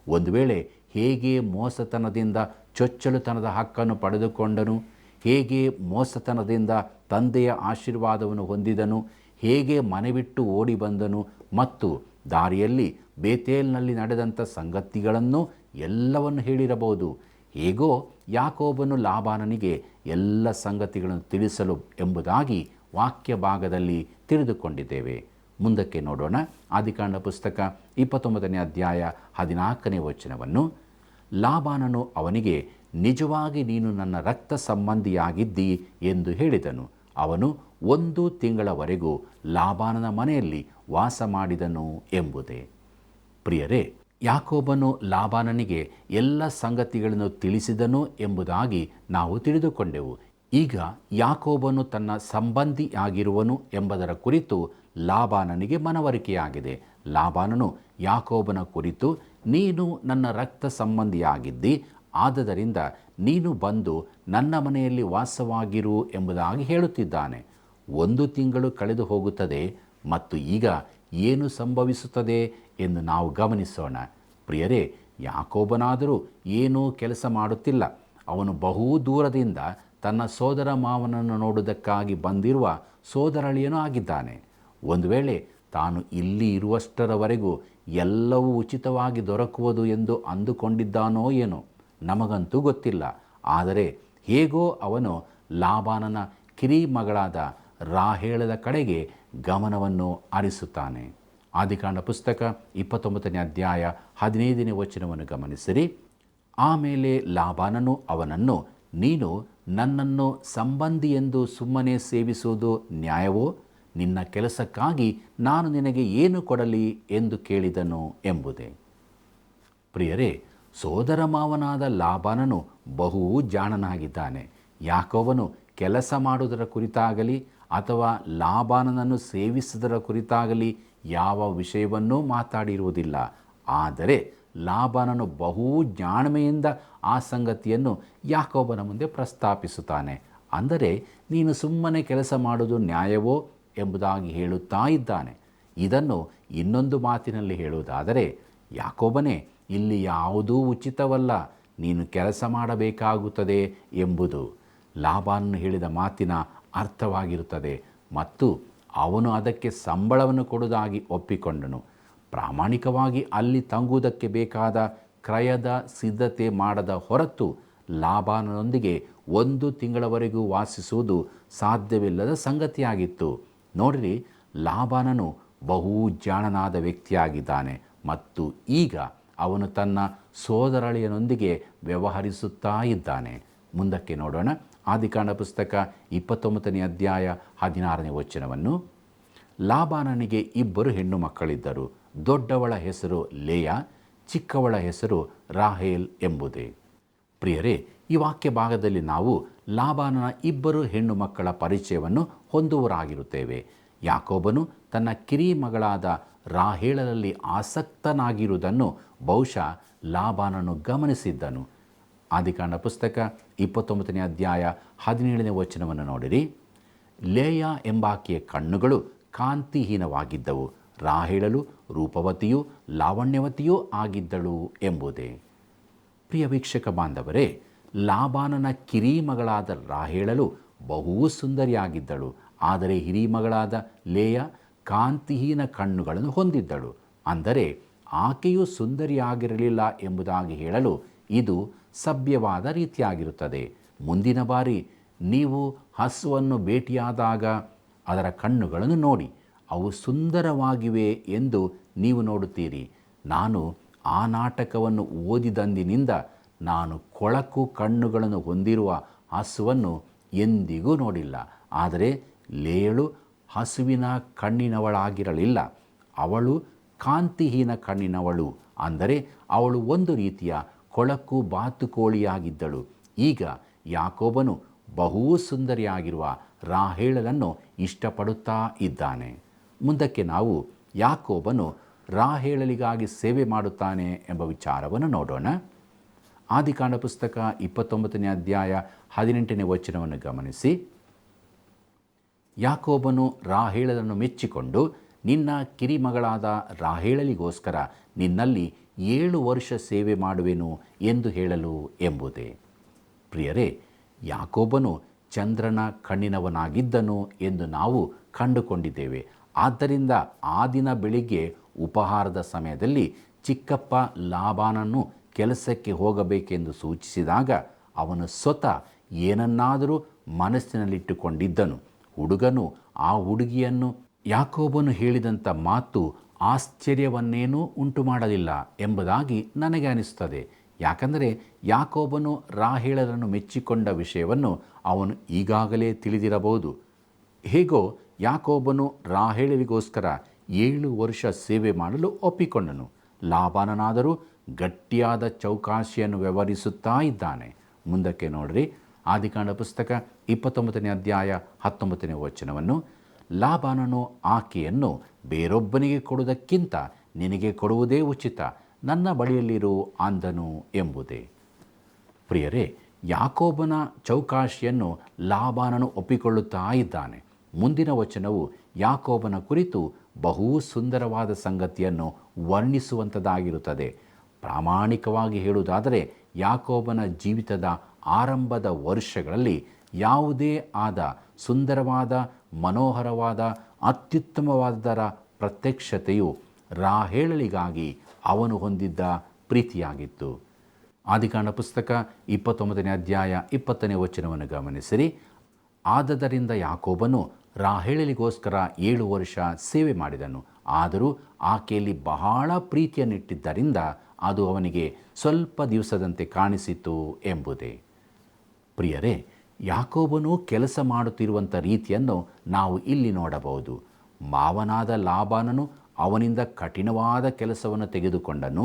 ಒಂದು ವೇಳೆ ಹೇಗೆ ಮೋಸತನದಿಂದ ಚೊಚ್ಚಲುತನದ ಹಕ್ಕನ್ನು ಪಡೆದುಕೊಂಡನು, ಹೇಗೆ ಮೋಸತನದಿಂದ ತಂದೆಯ ಆಶೀರ್ವಾದವನ್ನು ಹೊಂದಿದನು, ಹೇಗೆ ಮನೆ ಬಿಟ್ಟು ಓಡಿ ಬಂದನು ಮತ್ತು ದಾರಿಯಲ್ಲಿ ಬೇತೇಲ್ನಲ್ಲಿ ನಡೆದಂಥ ಸಂಗತಿಗಳನ್ನು ಎಲ್ಲವನ್ನು ಹೇಳಿರಬಹುದು. ಹೇಗೋ ಯಾಕೋಬನು ಲಾಬಾನನಿಗೆ ಎಲ್ಲ ಸಂಗತಿಗಳನ್ನು ತಿಳಿಸಲು ಎಂಬುದಾಗಿ ವಾಕ್ಯ ಭಾಗದಲ್ಲಿ ತಿಳಿದುಕೊಂಡಿದ್ದೇವೆ. ಮುಂದಕ್ಕೆ ನೋಡೋಣ. ಆದಿಕಾಂಡ ಪುಸ್ತಕ 29ನೇ ಅಧ್ಯಾಯ 14ನೇ ವಚನವನ್ನು, ಲಾಬಾನನು ಅವನಿಗೆ, ನಿಜವಾಗಿ ನೀನು ನನ್ನ ರಕ್ತ ಸಂಬಂಧಿಯಾಗಿದ್ದಿ ಎಂದು ಹೇಳಿದನು. ಅವನು 1 ತಿಂಗಳವರೆಗೂ ಲಾಬಾನನ ಮನೆಯಲ್ಲಿ ವಾಸ ಮಾಡಿದನು ಎಂಬುದೇ. ಪ್ರಿಯರೇ, ಯಾಕೋಬನು ಲಾಬಾನನಿಗೆ ಎಲ್ಲ ಸಂಗತಿಗಳನ್ನು ತಿಳಿಸಿದನು ಎಂಬುದಾಗಿ ನಾವು ತಿಳಿದುಕೊಂಡೆವು. ಈಗ ಯಾಕೋಬನು ತನ್ನ ಸಂಬಂಧಿಯಾಗಿರುವನು ಎಂಬುದರ ಕುರಿತು ಲಾಬಾನನಿಗೆ ಮನವರಿಕೆಯಾಗಿದೆ. ಲಾಬಾನನು ಯಾಕೋಬನ ಕುರಿತು, ನೀನು ನನ್ನ ರಕ್ತ ಸಂಬಂಧಿಯಾಗಿದ್ದಿ, ಆದದರಿಂದ ನೀನು ಬಂದು ನನ್ನ ಮನೆಯಲ್ಲಿ ವಾಸವಾಗಿರು ಎಂಬುದಾಗಿ ಹೇಳುತ್ತಿದ್ದಾನೆ. 1 ತಿಂಗಳು ಕಳೆದು ಹೋಗುತ್ತದೆ ಮತ್ತು ಈಗ ಏನು ಸಂಭವಿಸುತ್ತದೆ ಎಂದು ನಾವು ಗಮನಿಸೋಣ. ಪ್ರಿಯರೇ, ಯಾಕೋಬನಾದರೂ ಏನೂ ಕೆಲಸ ಮಾಡುತ್ತಿಲ್ಲ. ಅವನು ಬಹು ದೂರದಿಂದ ತನ್ನ ಸೋದರ ಮಾವನನ್ನು ನೋಡುವುದಕ್ಕಾಗಿ ಬಂದಿರುವ ಸೋದರಳಿಯನೂ ಆಗಿದ್ದಾನೆ. ಒಂದು ವೇಳೆ ತಾನು ಇಲ್ಲಿ ಇರುವಷ್ಟರವರೆಗೂ ಎಲ್ಲವೂ ಉಚಿತವಾಗಿ ದೊರಕುವುದು ಎಂದು ಅಂದುಕೊಂಡಿದ್ದಾನೋ ಏನೋ, ನಮಗಂತೂ ಗೊತ್ತಿಲ್ಲ. ಆದರೆ ಹೇಗೋ ಅವನು ಲಾಬಾನನ ಕಿರಿಮಗಳಾದ ರಾಹೇಲಳ ಕಡೆಗೆ ಗಮನವನ್ನು ಹರಿಸುತ್ತಾನೆ. ಆದಿಕಾಂಡ ಪುಸ್ತಕ 29ನೇ ಅಧ್ಯಾಯ 15ನೇ ವಚನವನ್ನು ಗಮನಿಸಿರಿ. ಆಮೇಲೆ ಲಾಬಾನನು ಅವನನ್ನು, ನೀನು ನನ್ನನ್ನು ಸಂಬಂಧಿ ಎಂದು ಸುಮ್ಮನೆ ಸೇವಿಸುವುದು ನ್ಯಾಯವೋ? ನಿನ್ನ ಕೆಲಸಕ್ಕಾಗಿ ನಾನು ನಿನಗೆ ಏನು ಕೊಡಲಿ ಎಂದು ಕೇಳಿದನು ಎಂಬುದೇ. ಪ್ರಿಯರೇ, ಸೋದರ ಮಾವನಾದ ಲಾಬಾನನು ಬಹು ಜಾಣನಾಗಿದ್ದಾನೆ. ಯಾಕೋಬನು ಕೆಲಸ ಮಾಡುವುದರ ಕುರಿತಾಗಲಿ ಅಥವಾ ಲಾಬಾನನನ್ನು ಸೇವಿಸುವುದರ ಕುರಿತಾಗಲಿ ಯಾವ ವಿಷಯವನ್ನೂ ಮಾತಾಡಿರುವುದಿಲ್ಲ. ಆದರೆ ಲಾಬಾನನು ಬಹು ಜಾಣ್ಮೆಯಿಂದ ಆ ಸಂಗತಿಯನ್ನು ಯಾಕೋಬನ ಮುಂದೆ ಪ್ರಸ್ತಾಪಿಸುತ್ತಾನೆ. ಅಂದರೆ ನೀನು ಸುಮ್ಮನೆ ಕೆಲಸ ಮಾಡುವುದು ನ್ಯಾಯವೋ ಎಂಬುದಾಗಿ ಹೇಳುತ್ತಾ ಇದ್ದಾನೆ. ಇದನ್ನು ಇನ್ನೊಂದು ಮಾತಿನಲ್ಲಿ ಹೇಳುವುದಾದರೆ, ಯಾಕೋಬನೇ, ಇಲ್ಲಿ ಯಾವುದೂ ಉಚಿತವಲ್ಲ, ನೀನು ಕೆಲಸ ಮಾಡಬೇಕಾಗುತ್ತದೆ ಎಂಬುದು ಲಾಬಾನನು ಹೇಳಿದ ಮಾತಿನ ಅರ್ಥವಾಗಿರುತ್ತದೆ. ಮತ್ತು ಅವನು ಅದಕ್ಕೆ ಸಂಬಳವನ್ನು ಕೊಡುವುದಾಗಿ ಒಪ್ಪಿಕೊಂಡನು. ಪ್ರಾಮಾಣಿಕವಾಗಿ ಅಲ್ಲಿ ತಂಗುವುದಕ್ಕೆ ಬೇಕಾದ ಕ್ರಯದ ಸಿದ್ಧತೆ ಮಾಡದ ಹೊರತು ಲಾಬಾನನೊಂದಿಗೆ 1 ತಿಂಗಳವರೆಗೂ ವಾಸಿಸುವುದು ಸಾಧ್ಯವಿಲ್ಲದ ಸಂಗತಿಯಾಗಿತ್ತು. ನೋಡಿರಿ, ಲಾಬಾನನು ಬಹು ಜಾಣನಾದ ವ್ಯಕ್ತಿಯಾಗಿದ್ದಾನೆ ಮತ್ತು ಈಗ ಅವನು ತನ್ನ ಸೋದರಳಿಯನೊಂದಿಗೆ ವ್ಯವಹರಿಸುತ್ತಾ ಇದ್ದಾನೆ. ಮುಂದಕ್ಕೆ ನೋಡೋಣ. ಆದಿಕಾಂಡ ಪುಸ್ತಕ 29ನೇ ಅಧ್ಯಾಯ 16ನೇ ವಚನವನ್ನು, ಲಾಬಾನನಿಗೆ 2 ಹೆಣ್ಣು ಮಕ್ಕಳಿದ್ದರು. ದೊಡ್ಡವಳ ಹೆಸರು ಲೇಯಾ, ಚಿಕ್ಕವಳ ಹೆಸರು ರಾಹೇಲ್ ಎಂಬುದೇ. ಪ್ರಿಯರೇ, ಈ ವಾಕ್ಯ ಭಾಗದಲ್ಲಿ ನಾವು ಲಾಬಾನನ ಇಬ್ಬರು ಹೆಣ್ಣು ಮಕ್ಕಳ ಪರಿಚಯವನ್ನು ಹೊಂದುವರಾಗಿರುತ್ತೇವೆ. ಯಾಕೋಬನು ತನ್ನ ಕಿರಿ ಮಗಳಾದ ರಾಹೇಳರಲ್ಲಿ ಆಸಕ್ತನಾಗಿರುವುದನ್ನು ಬಹುಶಃ ಲಾಬಾನನು ಗಮನಿಸಿದ್ದನು. ಆದಿಕಾಂಡ ಪುಸ್ತಕ 29ನೇ ಅಧ್ಯಾಯ 17ನೇ ವಚನವನ್ನು ನೋಡಿರಿ. ಲೇಯಾ ಎಂಬಾಕೆಯ ಕಣ್ಣುಗಳು ಕಾಂತಿಹೀನವಾಗಿದ್ದವು, ರಾಹೇಳಲು ರೂಪವತಿಯೂ ಲಾವಣ್ಯವತಿಯೂ ಆಗಿದ್ದಳು ಎಂಬುದೇ. ಪ್ರಿಯ ವೀಕ್ಷಕ ಬಾಂಧವರೇ, ಲಾಬಾನನ ಕಿರಿಮಗಳಾದ ರಾಹೇಳಲು ಬಹು ಸುಂದರಿಯಾಗಿದ್ದಳು. ಆದರೆ ಹಿರಿಮಗಳಾದ ಲೇಯಾ ಕಾಂತಿಹೀನ ಕಣ್ಣುಗಳನ್ನು ಹೊಂದಿದ್ದಳು. ಅಂದರೆ ಆಕೆಯು ಸುಂದರಿಯಾಗಿರಲಿಲ್ಲ ಎಂಬುದಾಗಿ ಹೇಳಲು ಇದು ಸಭ್ಯವಾದ ರೀತಿಯಾಗಿರುತ್ತದೆ. ಮುಂದಿನ ಬಾರಿ ನೀವು ಹಸುವನ್ನು ಭೇಟಿಯಾದಾಗ ಅದರ ಕಣ್ಣುಗಳನ್ನು ನೋಡಿ, ಅವು ಸುಂದರವಾಗಿವೆ ಎಂದು ನೀವು ನೋಡುತ್ತೀರಿ. ನಾನು ಆ ನಾಟಕವನ್ನು ಓದಿದಂದಿನಿಂದ ನಾನು ಕೊಳಕು ಕಣ್ಣುಗಳನ್ನು ಹೊಂದಿರುವ ಹಸುವನ್ನು ಎಂದಿಗೂ ನೋಡಿಲ್ಲ. ಆದರೆ ಲೇಯಳು ಹಸುವಿನ ಕಣ್ಣಿನವಳಾಗಿರಲಿಲ್ಲ, ಅವಳು ಕಾಂತಿಹೀನ ಕಣ್ಣಿನವಳು. ಅಂದರೆ ಅವಳು ಒಂದು ರೀತಿಯ ಕೊಳಕು ಬಾತುಕೋಳಿಯಾಗಿದ್ದಳು. ಈಗ ಯಾಕೋಬನು ಬಹು ಸುಂದರಿಯಾಗಿರುವ ರಾಹೇಳಲನ್ನು ಇಷ್ಟಪಡುತ್ತಾ ಇದ್ದಾನೆ. ಮುಂದಕ್ಕೆ ನಾವು ಯಾಕೋಬನು ರಾಹೇಳಲಿಗಾಗಿ ಸೇವೆ ಮಾಡುತ್ತಾನೆ ಎಂಬ ವಿಚಾರವನ್ನು ನೋಡೋಣ. ಆದಿಕಾಂಡ ಪುಸ್ತಕ 29ನೇ ಅಧ್ಯಾಯ 18ನೇ ವಚನವನ್ನು ಗಮನಿಸಿ. ಯಾಕೋಬನು ರಾಹೇಳಲನ್ನು ಮೆಚ್ಚಿಕೊಂಡು, ನಿನ್ನ ಕಿರಿಮಗಳಾದ ರಾಹೇಳಲಿಗೋಸ್ಕರ ನಿನ್ನಲ್ಲಿ 7 ವರ್ಷ ಸೇವೆ ಮಾಡುವೆನು ಎಂದು ಹೇಳಲು ಎಂಬುದೇ. ಪ್ರಿಯರೇ, ಯಾಕೋಬನು ಚಂದ್ರನ ಕಣ್ಣಿನವನಾಗಿದ್ದನು ಎಂದು ನಾವು ಕಂಡುಕೊಂಡಿದ್ದೇವೆ. ಆದ್ದರಿಂದ ಆ ದಿನ ಬೆಳಿಗ್ಗೆ ಉಪಹಾರದ ಸಮಯದಲ್ಲಿ ಚಿಕ್ಕಪ್ಪ ಲಾಬಾನನು ಕೆಲಸಕ್ಕೆ ಹೋಗಬೇಕೆಂದು ಸೂಚಿಸಿದಾಗ ಅವನು ಸ್ವತಃ ಏನನ್ನಾದರೂ ಮನಸ್ಸಿನಲ್ಲಿಟ್ಟುಕೊಂಡಿದ್ದನು. ಹುಡುಗನು ಆ ಹುಡುಗಿಯನ್ನು ಯಾಕೋಬನು ಹೇಳಿದಂಥ ಮಾತು ಆಶ್ಚರ್ಯವನ್ನೇನೂ ಉಂಟು ಮಾಡಲಿಲ್ಲ ಎಂಬುದಾಗಿ ನನಗೆ ಅನಿಸುತ್ತದೆ. ಯಾಕಂದರೆ ಯಾಕೋಬನು ರಾಹೇಳರನ್ನು ಮೆಚ್ಚಿಕೊಂಡ ವಿಷಯವನ್ನು ಅವನು ಈಗಾಗಲೇ ತಿಳಿದಿರಬಹುದು. ಹೇಗೋ ಯಾಕೋಬನು ರಾಹೇಳರಿಗೋಸ್ಕರ 7 ವರ್ಷ ಸೇವೆ ಮಾಡಲು ಒಪ್ಪಿಕೊಂಡನು. ಲಾಬಾನನಾದರೂ ಗಟ್ಟಿಯಾದ ಚೌಕಾಶಿಯನ್ನು ವ್ಯವಹರಿಸುತ್ತಾ ಇದ್ದಾನೆ. ಮುಂದಕ್ಕೆ ನೋಡ್ರಿ, ಆದಿಕಾಂಡ ಪುಸ್ತಕ 29ನೇ ಅಧ್ಯಾಯ 19ನೇ ವಚನವನ್ನು. ಲಾಬಾನನು ಆಕೆಯನ್ನು ಬೇರೊಬ್ಬನಿಗೆ ಕೊಡುವುದಕ್ಕಿಂತ ನಿನಗೆ ಕೊಡುವುದೇ ಉಚಿತ, ನನ್ನ ಬಳಿಯಲ್ಲಿರು ಅಂದನು ಎಂಬುದೇ. ಪ್ರಿಯರೇ, ಯಾಕೋಬನ ಚೌಕಾಶಿಯನ್ನು ಲಾಬಾನನು ಒಪ್ಪಿಕೊಳ್ಳುತ್ತಾ ಇದ್ದಾನೆ. ಮುಂದಿನ ವಚನವು ಯಾಕೋಬನ ಕುರಿತು ಬಹು ಸುಂದರವಾದ ಸಂಗತಿಯನ್ನು ವರ್ಣಿಸುವಂಥದ್ದಾಗಿರುತ್ತದೆ. ಪ್ರಾಮಾಣಿಕವಾಗಿ ಹೇಳುವುದಾದರೆ ಯಾಕೋಬನ ಜೀವಿತದ ಆರಂಭದ ವರ್ಷಗಳಲ್ಲಿ ಯಾವುದೇ ಆದ ಸುಂದರವಾದ, ಮನೋಹರವಾದ, ಅತ್ಯುತ್ತಮವಾದದರ ಪ್ರತ್ಯಕ್ಷತೆಯು ರಾಹೇಳಲಿಗಾಗಿ ಅವನು ಹೊಂದಿದ್ದ ಪ್ರೀತಿಯಾಗಿತ್ತು. ಆದಿಕಾಂಡ ಪುಸ್ತಕ 29ನೇ ಅಧ್ಯಾಯ 20ನೇ ವಚನವನ್ನು ಗಮನಿಸಿರಿ. ಆದದರಿಂದ ಯಾಕೋಬನು ರಾಹೇಳಲಿಗೋಸ್ಕರ 7 ವರ್ಷ ಸೇವೆ ಮಾಡಿದನು. ಆದರೂ ಆಕೆಯಲ್ಲಿ ಬಹಳ ಪ್ರೀತಿಯನ್ನಿಟ್ಟಿದ್ದರಿಂದ ಅದು ಅವನಿಗೆ ಸ್ವಲ್ಪ ದಿವಸದಂತೆ ಕಾಣಿಸಿತು ಎಂಬುದೇ. ಪ್ರಿಯರೇ, ಯಾಕೋಬನು ಕೆಲಸ ಮಾಡುತ್ತಿರುವಂಥ ರೀತಿಯನ್ನು ನಾವು ಇಲ್ಲಿ ನೋಡಬಹುದು. ಮಾವನಾದ ಲಾಬಾನನು ಅವನಿಂದ ಕಠಿಣವಾದ ಕೆಲಸವನ್ನು ತೆಗೆದುಕೊಂಡನು.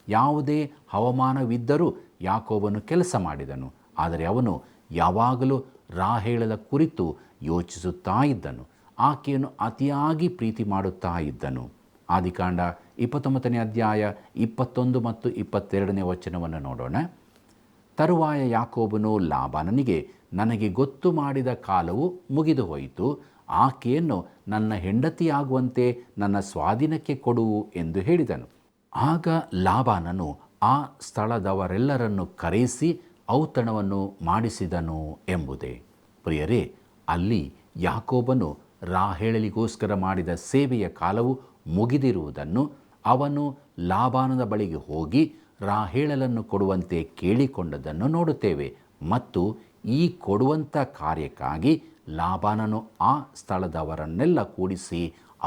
ಯಾವುದೇ ಹವಾಮಾನವಿದ್ದರೂ ಯಾಕೋಬನು ಕೆಲಸ ಮಾಡಿದನು. ಆದರೆ ಅವನು ಯಾವಾಗಲೂ ರಾಹೇಳಲ ಕುರಿತು ಯೋಚಿಸುತ್ತಾ ಇದ್ದನು. ಆಕೆಯನ್ನು ಅತಿಯಾಗಿ ಪ್ರೀತಿ ಮಾಡುತ್ತಾ ಇದ್ದನು. ಆದಿಕಾಂಡ 29ನೇ ಅಧ್ಯಾಯ 21 ಮತ್ತು 22ನೇ ವಚನವನ್ನು ನೋಡೋಣ. ತರುವಾಯ ಯಾಕೋಬನು ಲಾಬಾನನಿಗೆ, ನನಗೆ ಗೊತ್ತು ಮಾಡಿದ ಕಾಲವು ಮುಗಿದು ಹೋಯಿತು, ಆಕೆಯನ್ನು ನನ್ನ ಹೆಂಡತಿಯಾಗುವಂತೆ ನನ್ನ ಸ್ವಾಧೀನಕ್ಕೆ ಕೊಡು ಎಂದು ಹೇಳಿದನು. ಆಗ ಲಾಬಾನನು ಆ ಸ್ಥಳದವರೆಲ್ಲರನ್ನು ಕರೆಯಿಸಿ ಔತಣವನ್ನು ಮಾಡಿಸಿದನು ಎಂಬುದೇ. ಪ್ರಿಯರೇ, ಅಲ್ಲಿ ಯಾಕೋಬನು ರಾಹೇಳಲಿಗೋಸ್ಕರ ಮಾಡಿದ ಸೇವೆಯ ಕಾಲವು ಮುಗಿದಿರುವುದನ್ನು, ಅವನು ಲಾಬಾನನ ಬಳಿಗೆ ಹೋಗಿ ರಾಹೇಳಲನ್ನು ಕೊಡುವಂತೆ ಕೇಳಿಕೊಂಡದನ್ನು ನೋಡುತ್ತೇವೆ. ಮತ್ತು ಈ ಕೊಡುವಂಥ ಕಾರ್ಯಕ್ಕಾಗಿ ಲಾಬಾನನು ಆ ಸ್ಥಳದವರನ್ನೆಲ್ಲ ಕೂಡಿಸಿ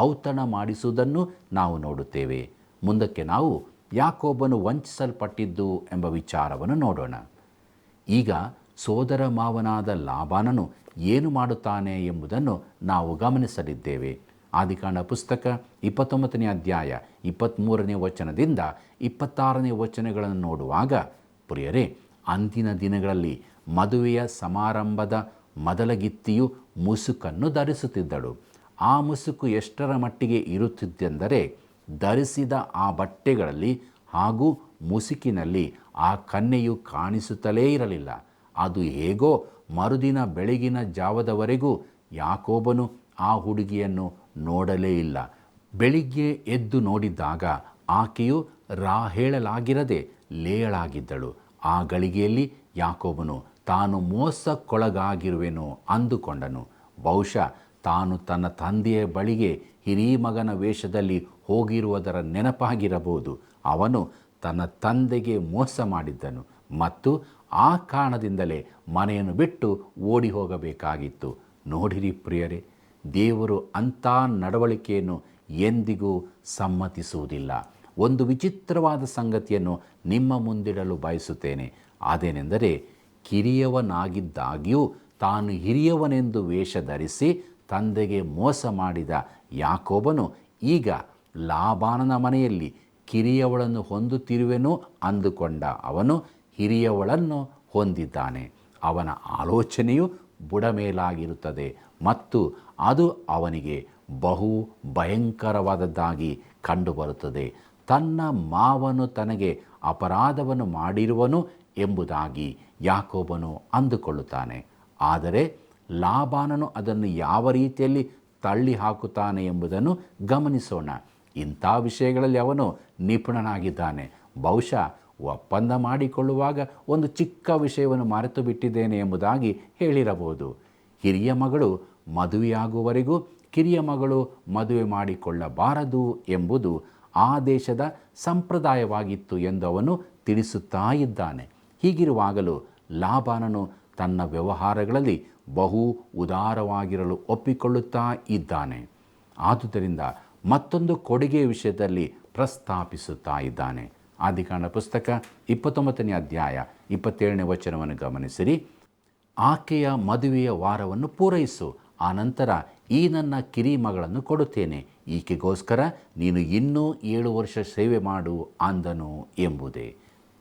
ಔತಣ ಮಾಡಿಸುವುದನ್ನು ನಾವು ನೋಡುತ್ತೇವೆ. ಮುಂದಕ್ಕೆ ನಾವು ಯಾಕೋಬನು ವಂಚಿಸಲ್ಪಟ್ಟಿದ್ದು ಎಂಬ ವಿಚಾರವನ್ನು ನೋಡೋಣ. ಈಗ ಸೋದರ ಮಾವನಾದ ಲಾಬಾನನು ಏನು ಮಾಡುತ್ತಾನೆ ಎಂಬುದನ್ನು ನಾವು ಗಮನಿಸಲಿದ್ದೇವೆ. ಆದಿಕಾಂಡ ಪುಸ್ತಕ 29ನೇ ಅಧ್ಯಾಯ 23ನೇ ವಚನದಿಂದ 26ನೇ ವಚನಗಳನ್ನು ನೋಡುವಾಗ, ಪ್ರಿಯರೇ, ಅಂದಿನ ದಿನಗಳಲ್ಲಿ ಮದುವೆಯ ಸಮಾರಂಭದ ಮೊದಲಗಿತ್ತಿಯು ಮುಸುಕನ್ನು ಧರಿಸುತ್ತಿದ್ದಳು. ಆ ಮುಸುಕು ಎಷ್ಟರ ಮಟ್ಟಿಗೆ ಇರುತ್ತಿದ್ದೆಂದರೆ ಧರಿಸಿದ ಆ ಬಟ್ಟೆಗಳಲ್ಲಿ ಹಾಗೂ ಮುಸುಕಿನಲ್ಲಿ ಆ ಕನ್ಯೆಯು ಕಾಣಿಸುತ್ತಲೇ ಇರಲಿಲ್ಲ. ಅದು ಹೇಗೋ ಮರುದಿನ ಬೆಳಗಿನ ಜಾವದವರೆಗೂ ಯಾಕೋಬನು ಆ ಹುಡುಗಿಯನ್ನು ನೋಡಲೇ ಇಲ್ಲ. ಬೆಳಿಗ್ಗೆ ಎದ್ದು ನೋಡಿದಾಗ ಆಕೆಯು ರಾಹೇಳಲಾಗಿರದೆ ಲೇಯಳಾಗಿದ್ದಳು. ಆ ಗಳಿಗೆಯಲ್ಲಿ ಯಾಕೋಬನು ತಾನು ಮೋಸಕ್ಕೊಳಗಾಗಿರುವೆನು ಅಂದುಕೊಂಡನು. ಬಹುಶಃ ತಾನು ತನ್ನ ತಂದೆಯ ಬಳಿಗೆ ಹಿರೀಮಗನ ವೇಷದಲ್ಲಿ ಹೋಗಿರುವುದರ ನೆನಪಾಗಿರಬಹುದು. ಅವನು ತನ್ನ ತಂದೆಗೆ ಮೋಸ ಮಾಡಿದ್ದನು ಮತ್ತು ಆ ಕಾರಣದಿಂದಲೇ ಮನೆಯನ್ನು ಬಿಟ್ಟು ಓಡಿ ಹೋಗಬೇಕಾಗಿತ್ತು. ನೋಡಿರಿ ಪ್ರಿಯರೇ, ದೇವರು ಅಂಥ ನಡವಳಿಕೆಯನ್ನು ಎಂದಿಗೂ ಸಮ್ಮತಿಸುವುದಿಲ್ಲ. ಒಂದು ವಿಚಿತ್ರವಾದ ಸಂಗತಿಯನ್ನು ನಿಮ್ಮ ಮುಂದಿಡಲು ಬಯಸುತ್ತೇನೆ. ಅದೇನೆಂದರೆ, ಕಿರಿಯವನಾಗಿದ್ದಾಗ್ಯೂ ತಾನು ಹಿರಿಯವನೆಂದು ವೇಷ ಧರಿಸಿ ತಂದೆಗೆ ಮೋಸ ಮಾಡಿದ ಯಾಕೋಬನು ಈಗ ಲಾಬಾನನ ಮನೆಯಲ್ಲಿ ಕಿರಿಯವಳನ್ನು ಹೊಂದುತ್ತಿರುವೆನು ಅಂದುಕೊಂಡ ಅವನು ಹಿರಿಯವಳನ್ನು ಹೊಂದಿದ್ದಾನೆ. ಅವನ ಆಲೋಚನೆಯು ಬುಡಮೇಲಾಗಿರುತ್ತದೆ ಮತ್ತು ಅದು ಅವನಿಗೆ ಬಹು ಭಯಂಕರವಾದದ್ದಾಗಿ ಕಂಡುಬರುತ್ತದೆ. ತನ್ನ ಮಾವನು ತನಗೆ ಅಪರಾಧವನ್ನು ಮಾಡಿರುವನು ಎಂಬುದಾಗಿ ಯಾಕೋಬನು ಅಂದುಕೊಳ್ಳುತ್ತಾನೆ. ಆದರೆ ಲಾಬಾನನು ಅದನ್ನು ಯಾವ ರೀತಿಯಲ್ಲಿ ತಳ್ಳಿ ಹಾಕುತ್ತಾನೆ ಎಂಬುದನ್ನು ಗಮನಿಸೋಣ. ಇಂಥ ವಿಷಯಗಳಲ್ಲಿ ಅವನು ನಿಪುಣನಾಗಿದ್ದಾನೆ. ಬಹುಶಃ ಒಪ್ಪಂದ ಮಾಡಿಕೊಳ್ಳುವಾಗ ಒಂದು ಚಿಕ್ಕ ವಿಷಯವನ್ನು ಮರೆತು ಬಿಟ್ಟಿದ್ದೇನೆ ಎಂಬುದಾಗಿ ಹೇಳಿರಬಹುದು. ಹಿರಿಯ ಮಗಳು ಮದುವೆಯಾಗುವವರೆಗೂ ಕಿರಿಯ ಮಗಳು ಮದುವೆ ಮಾಡಿಕೊಳ್ಳಬಾರದು ಎಂಬುದು ಆ ದೇಶದ ಸಂಪ್ರದಾಯವಾಗಿತ್ತು ಎಂದು ಅವನು ತಿಳಿಸುತ್ತಾ ಇದ್ದಾನೆ. ಹೀಗಿರುವಾಗಲೂ ಲಾಬಾನನು ತನ್ನ ವ್ಯವಹಾರಗಳಲ್ಲಿ ಬಹು ಉದಾರವಾಗಿರಲು ಒಪ್ಪಿಕೊಳ್ಳುತ್ತಾ ಇದ್ದಾನೆ. ಆದುದರಿಂದ ಮತ್ತೊಂದು ಕೊಡುಗೆಯ ವಿಷಯದಲ್ಲಿ ಪ್ರಸ್ತಾಪಿಸುತ್ತಾ ಇದ್ದಾನೆ. ಆದಿಕಾಂಡ ಪುಸ್ತಕ 29ನೇ ಅಧ್ಯಾಯ 27ನೇ ವಚನವನ್ನು ಗಮನಿಸಿರಿ. ಆಕೆಯ ಮದುವೆಯ ವಾರವನ್ನು ಪೂರೈಸು, ಆನಂತರ ಈ ನನ್ನ ಕಿರಿ ಮಗಳನ್ನು ಕೊಡುತ್ತೇನೆ, ಈಕೆಗೋಸ್ಕರ ನೀನು ಇನ್ನೂ 7 ವರ್ಷ ಸೇವೆ ಮಾಡು ಅಂದನು ಎಂಬುದೇ.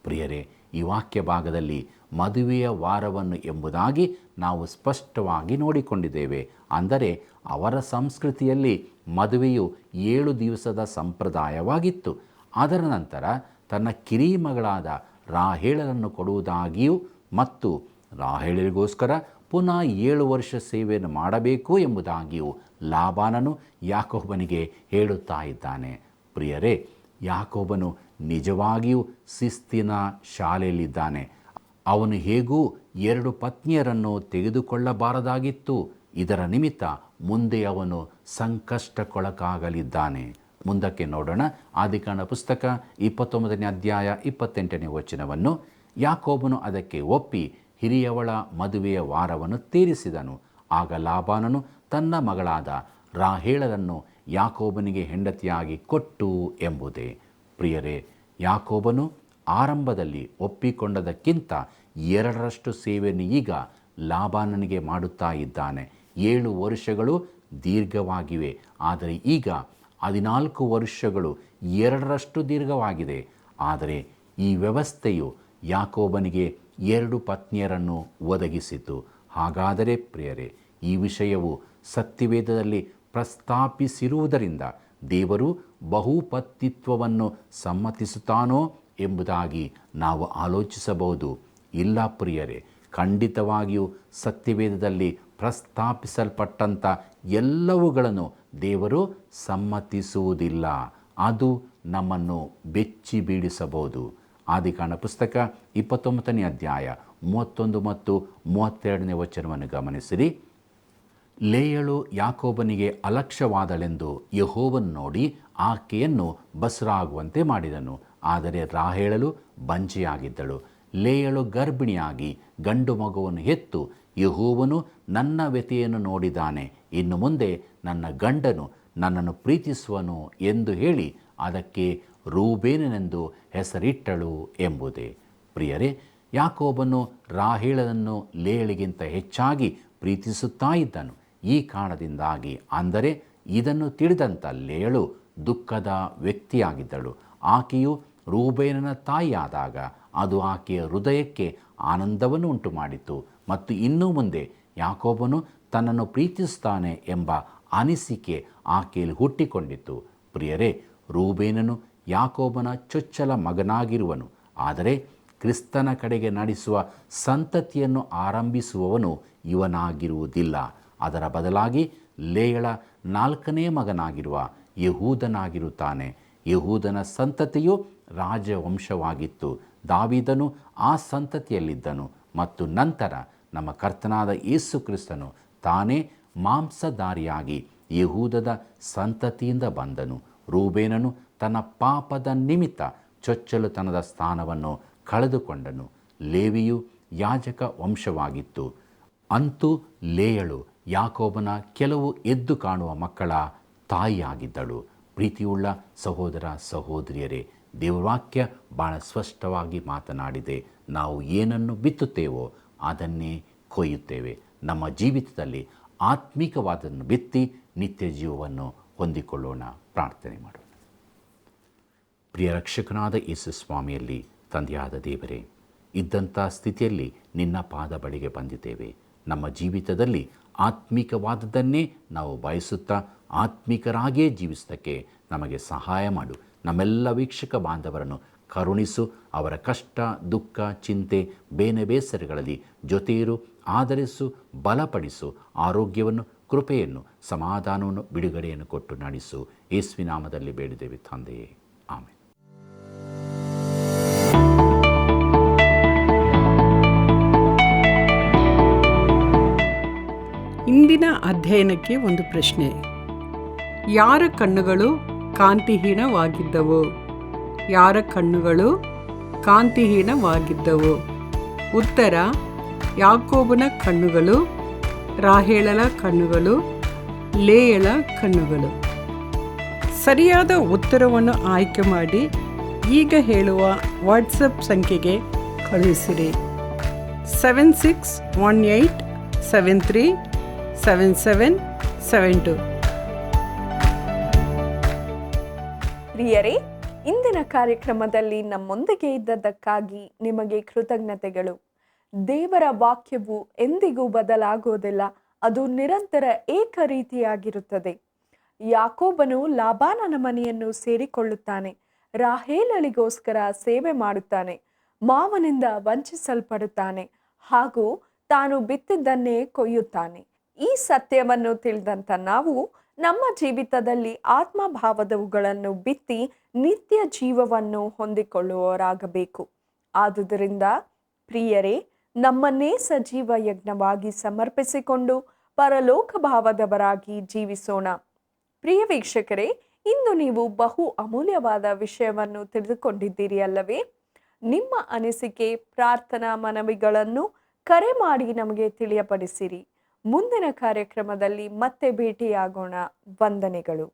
ಪ್ರಿಯರೇ, ಈ ವಾಕ್ಯ ಭಾಗದಲ್ಲಿ ಮದುವೆಯ ವಾರವನ್ನು ಎಂಬುದಾಗಿ ನಾವು ಸ್ಪಷ್ಟವಾಗಿ ನೋಡಿಕೊಂಡಿದ್ದೇವೆ. ಅಂದರೆ ಅವರ ಸಂಸ್ಕೃತಿಯಲ್ಲಿ ಮದುವೆಯು 7 ದಿವಸದ ಸಂಪ್ರದಾಯವಾಗಿತ್ತು. ಅದರ ನಂತರ ತನ್ನ ಕಿರಿ ಮಗಳಾದ ರಾಹೇಳನನ್ನು ಕೊಡುವುದಾಗಿಯೂ ಮತ್ತು ರಾಹೇಳರಿಗೋಸ್ಕರ ಪುನಃ 7 ವರ್ಷ ಸೇವೆಯನ್ನು ಮಾಡಬೇಕು ಎಂಬುದಾಗಿಯೂ ಲಾಬಾನನು ಯಾಕೋಬನಿಗೆ ಹೇಳುತ್ತಾ ಇದ್ದಾನೆ. ಪ್ರಿಯರೇ, ಯಾಕೋಬನು ನಿಜವಾಗಿಯೂ ಶಿಸ್ತಿನ ಶಾಲೆಯಲ್ಲಿದ್ದಾನೆ. ಅವನು ಹೇಗೂ 2 ಪತ್ನಿಯರನ್ನು ತೆಗೆದುಕೊಳ್ಳಬಾರದಾಗಿತ್ತು. ಇದರ ನಿಮಿತ್ತ ಮುಂದೆ ಅವನು ಸಂಕಷ್ಟಕ್ಕೊಳಗಾಗಲಿದ್ದಾನೆ. ಮುಂದಕ್ಕೆ ನೋಡೋಣ. ಆದಿಕಾಂಡ ಪುಸ್ತಕ 29ನೇ ಅಧ್ಯಾಯ 28ನೇ ವಚನವನ್ನು. ಯಾಕೋಬನು ಅದಕ್ಕೆ ಒಪ್ಪಿ ಹಿರಿಯವಳ ಮದುವೆಯ ವಾರವನ್ನು ತೀರಿಸಿದನು. ಆಗ ಲಾಬಾನನು ತನ್ನ ಮಗಳಾದ ರಾಹೇಳನನ್ನು ಯಾಕೋಬನಿಗೆ ಹೆಂಡತಿಯಾಗಿ ಕೊಟ್ಟು ಎಂಬುದೇ. ಪ್ರಿಯರೇ, ಯಾಕೋಬನು ಆರಂಭದಲ್ಲಿ ಒಪ್ಪಿಕೊಂಡದಕ್ಕಿಂತ 2ರಷ್ಟು ಸೇವೆಯನ್ನು ಈಗ ಲಾಬಾನನಿಗೆ ಮಾಡುತ್ತಾ ಇದ್ದಾನೆ. 7 ವರ್ಷಗಳು ದೀರ್ಘವಾಗಿವೆ, ಆದರೆ ಈಗ 14 ವರ್ಷಗಳು 2ರಷ್ಟು ದೀರ್ಘವಾಗಿದೆ. ಆದರೆ ಈ ವ್ಯವಸ್ಥೆಯು ಯಾಕೋಬನಿಗೆ 2 ಪತ್ನಿಯರನ್ನು ಒದಗಿಸಿತು. ಹಾಗಾದರೆ ಪ್ರಿಯರೇ, ಈ ವಿಷಯವು ಸತ್ಯವೇದದಲ್ಲಿ ಪ್ರಸ್ತಾಪಿಸಿರುವುದರಿಂದ ದೇವರು ಬಹುಪತ್ನಿತ್ವವನ್ನು ಸಮ್ಮತಿಸುತ್ತಾನೋ ಎಂಬುದಾಗಿ ನಾವು ಆಲೋಚಿಸಬಹುದು. ಇಲ್ಲ ಪ್ರಿಯರೇ, ಖಂಡಿತವಾಗಿಯೂ ಸತ್ಯವೇದದಲ್ಲಿ ಪ್ರಸ್ತಾಪಿಸಲ್ಪಟ್ಟಂಥ ಎಲ್ಲವುಗಳನ್ನು ದೇವರು ಸಮ್ಮತಿಸುವುದಿಲ್ಲ. ಅದು ನಮ್ಮನ್ನು ಬೆಚ್ಚಿ ಬೀಳಿಸಬಹುದು. ಆದಿಕಾಂಡ ಪುಸ್ತಕ 29ನೇ ಅಧ್ಯಾಯ 31 ಮತ್ತು 32ನೇ ವಚನವನ್ನು ಗಮನಿಸಿರಿ. ಲೇಯಳು ಯಾಕೋಬನಿಗೆ ಅಲಕ್ಷ್ಯವಾದಳೆಂದು ಯೆಹೋವನು ನೋಡಿ ಆಕೆಯನ್ನು ಬಸುರಾಗುವಂತೆ ಮಾಡಿದನು. ಆದರೆ ರಾಹೇಳಳು ಬಂಜೆಯಾಗಿದ್ದಳು. ಲೇಯಳು ಗರ್ಭಿಣಿಯಾಗಿ ಗಂಡು ಮಗುವನ್ನು ಹೆತ್ತು, ಯೆಹೋವನು ನನ್ನ ವ್ಯಥೆಯನ್ನು ನೋಡಿದ್ದಾನೆ, ಇನ್ನು ಮುಂದೆ ನನ್ನ ಗಂಡನು ನನ್ನನ್ನು ಪ್ರೀತಿಸುವನು ಎಂದು ಹೇಳಿ ಅದಕ್ಕೆ ರೂಬೇನನೆಂದು ಹೆಸರಿಟ್ಟಳು ಎಂಬುದೇ. ಪ್ರಿಯರೇ, ಯಾಕೋಬನು ರಾಹೇಳನನ್ನು ಲೇಯಳಿಗಿಂತ ಹೆಚ್ಚಾಗಿ ಪ್ರೀತಿಸುತ್ತಾ ಇದ್ದನು. ಈ ಕಾರಣದಿಂದಾಗಿ, ಅಂದರೆ ಇದನ್ನು ತಿಳಿದಂಥ ಲೇಯಳು ದುಃಖದ ವ್ಯಕ್ತಿಯಾಗಿದ್ದಳು. ಆಕೆಯು ರೂಬೇನನ ತಾಯಿಯಾದಾಗ ಅದು ಆಕೆಯ ಹೃದಯಕ್ಕೆ ಆನಂದವನ್ನು ಉಂಟು ಮಾಡಿತು ಮತ್ತು ಇನ್ನು ಮುಂದೆ ಯಾಕೋಬನು ತನ್ನನ್ನು ಪ್ರೀತಿಸುತ್ತಾನೆ ಎಂಬ ಅನಿಸಿಕೆ ಆಕೆಯಲ್ಲಿ ಹುಟ್ಟಿಕೊಂಡಿತು. ಪ್ರಿಯರೇ, ರೂಬೇನನು ಯಾಕೋಬನ ಚೊಚ್ಚಲ ಮಗನಾಗಿರುವನು, ಆದರೆ ಕ್ರಿಸ್ತನ ಕಡೆಗೆ ನಡೆಸುವ ಸಂತತಿಯನ್ನು ಆರಂಭಿಸುವವನು ಇವನಾಗಿರುವುದಿಲ್ಲ. ಅದರ ಬದಲಾಗಿ ಲೇಯಳ 4ನೇ ಮಗನಾಗಿರುವ ಯಹೂದನಾಗಿರುತ್ತಾನೆ. ಯಹೂದನ ಸಂತತಿಯು ರಾಜವಂಶವಾಗಿತ್ತು. ದಾವೀದನು ಆ ಸಂತತಿಯಲ್ಲಿದ್ದನು ಮತ್ತು ನಂತರ ನಮ್ಮ ಕರ್ತನಾದ ಯೇಸು ಕ್ರಿಸ್ತನು ತಾನೇ ಮಾಂಸಧಾರಿಯಾಗಿ ಯಹೂದದ ಸಂತತಿಯಿಂದ ಬಂದನು. ರೂಬೇನನು ತನ್ನ ಪಾಪದ ನಿಮಿತ್ತ ಚೊಚ್ಚಲುತನದ ಸ್ಥಾನವನ್ನು ಕಳೆದುಕೊಂಡನು. ಲೇವಿಯು ಯಾಜಕ ವಂಶವಾಗಿತ್ತು. ಅಂತೂ ಲೇಯಳು ಯಾಕೋಬನ ಕೆಲವು ಎದ್ದು ಕಾಣುವ ಮಕ್ಕಳ ತಾಯಿಯಾಗಿದ್ದಳು. ಪ್ರೀತಿಯುಳ್ಳ ಸಹೋದರ ಸಹೋದರಿಯರೇ, ದೇವವಾಕ್ಯ ಭಾಳ ಸ್ಪಷ್ಟವಾಗಿ ಮಾತನಾಡಿದೆ. ನಾವು ಏನನ್ನು ಬಿತ್ತುತ್ತೇವೋ ಅದನ್ನೇ ಕೊಯ್ಯುತ್ತೇವೆ. ನಮ್ಮ ಜೀವಿತದಲ್ಲಿ ಆತ್ಮಿಕವಾದನ್ನು ಬಿತ್ತಿ ನಿತ್ಯ ಜೀವವನ್ನು ಹೊಂದಿಕೊಳ್ಳೋಣ. ಪ್ರಾರ್ಥನೆ ಮಾಡೋಣ. ಪ್ರಿಯ ರಕ್ಷಕನಾದ ಯೇಸು ಸ್ವಾಮಿಯಲ್ಲಿ ತಂದೆಯಾದ ದೇವರೇ, ಇದ್ದಂಥ ಸ್ಥಿತಿಯಲ್ಲಿ ನಿನ್ನ ಪಾದ ಬಳಿಗೆ ಬಂದಿದ್ದೇವೆ. ನಮ್ಮ ಜೀವಿತದಲ್ಲಿ ಆತ್ಮಿಕವಾದದ್ದನ್ನೇ ನಾವು ಬಯಸುತ್ತಾ ಆತ್ಮಿಕರಾಗಿಯೇ ಜೀವಿಸೋದಕ್ಕೆ ನಮಗೆ ಸಹಾಯ ಮಾಡು. ನಮ್ಮೆಲ್ಲ ವೀಕ್ಷಕ ಬಾಂಧವರನ್ನು ಕರುಣಿಸು. ಅವರ ಕಷ್ಟ, ದುಃಖ, ಚಿಂತೆ, ಬೇನೆ ಬೇಸರಗಳಲ್ಲಿ ಜೊತೆಯಿರು, ಆಧರಿಸು, ಬಲಪಡಿಸು. ಆರೋಗ್ಯವನ್ನು, ಕೃಪೆಯನ್ನು, ಸಮಾಧಾನವನ್ನು, ಬಿಡುಗಡೆಯನ್ನು ಕೊಟ್ಟು ನಡೆಸು. ಯೇಸುವಿನ ನಾಮದಲ್ಲಿ ಬೇಡಿದ್ದೇವೆ ತಂದೆಯೇ, ಆಮೆನ್. ಇಂದಿನ ಅಧ್ಯಯನಕ್ಕೆ ಒಂದು ಪ್ರಶ್ನೆ. ಯಾರ ಕಣ್ಣುಗಳು ಕಾಂತಿಹೀನವಾಗಿದ್ದವು? ಯಾರ ಕಣ್ಣುಗಳು ಕಾಂತಿಹೀನವಾಗಿದ್ದವು? ಉತ್ತರ: ಯಾಕೋಬನ ಕಣ್ಣುಗಳು, ರಾಹೇಲಳ ಕಣ್ಣುಗಳು, ಲೇಯಳ ಕಣ್ಣುಗಳು. ಸರಿಯಾದ ಉತ್ತರವನ್ನು ಆಯ್ಕೆ ಮಾಡಿ ಈಗ ಹೇಳುವ ವಾಟ್ಸಪ್ ಸಂಖ್ಯೆಗೆ ಕಳುಹಿಸಿರಿ. 7618737772. ಪ್ರಿಯರೇ, ಇಂದಿನ ಕಾರ್ಯಕ್ರಮದಲ್ಲಿ ನಮ್ಮೊಂದಿಗೆ ಇದ್ದದ್ದಕ್ಕಾಗಿ ನಿಮಗೆ ಕೃತಜ್ಞತೆಗಳು. ದೇವರ ವಾಕ್ಯವು ಎಂದಿಗೂ ಬದಲಾಗುವುದಿಲ್ಲ. ಅದು ನಿರಂತರ ಏಕ ರೀತಿಯಾಗಿರುತ್ತದೆ. ಯಾಕೋಬನು ಲಾಬಾನನ ಮನೆಯನ್ನು ಸೇರಿಕೊಳ್ಳುತ್ತಾನೆ. ರಾಹೇಲಳಿಗೋಸ್ಕರ ಸೇವೆ ಮಾಡುತ್ತಾನೆ. ಮಾವನಿಂದ ವಂಚಿಸಲ್ಪಡುತ್ತಾನೆ ಹಾಗೂ ತಾನು ಬಿತ್ತಿದ್ದನ್ನೇ ಕೊಯ್ಯುತ್ತಾನೆ. ಈ ಸತ್ಯವನ್ನು ತಿಳಿದಂಥ ನಾವು ನಮ್ಮ ಜೀವಿತದಲ್ಲಿ ಆತ್ಮಭಾವದವುಗಳನ್ನು ಬಿತ್ತಿ ನಿತ್ಯ ಜೀವವನ್ನು ಹೊಂದಿಕೊಳ್ಳುವವರಾಗಬೇಕು. ಆದುದರಿಂದ ಪ್ರಿಯರೇ, ನಮ್ಮನ್ನೇ ಸಜೀವ ಯಜ್ಞವಾಗಿ ಸಮರ್ಪಿಸಿಕೊಂಡು ಪರಲೋಕ ಭಾವದವರಾಗಿ ಜೀವಿಸೋಣ. ಪ್ರಿಯ ವೀಕ್ಷಕರೇ, ಇಂದು ನೀವು ಬಹು ಅಮೂಲ್ಯವಾದ ವಿಷಯವನ್ನು ತಿಳಿದುಕೊಂಡಿದ್ದೀರಿ ಅಲ್ಲವೇ? ನಿಮ್ಮ ಅನಿಸಿಕೆ, ಪ್ರಾರ್ಥನಾ ಮನವಿಗಳನ್ನು ಕರೆ ಮಾಡಿ ನಮಗೆ ತಿಳಿಯಪಡಿಸಿರಿ. ಮುಂದಿನ ಕಾರ್ಯಕ್ರಮದಲ್ಲಿ ಮತ್ತೆ ಭೇಟಿಯಾಗೋಣ. ವಂದನೆಗಳು.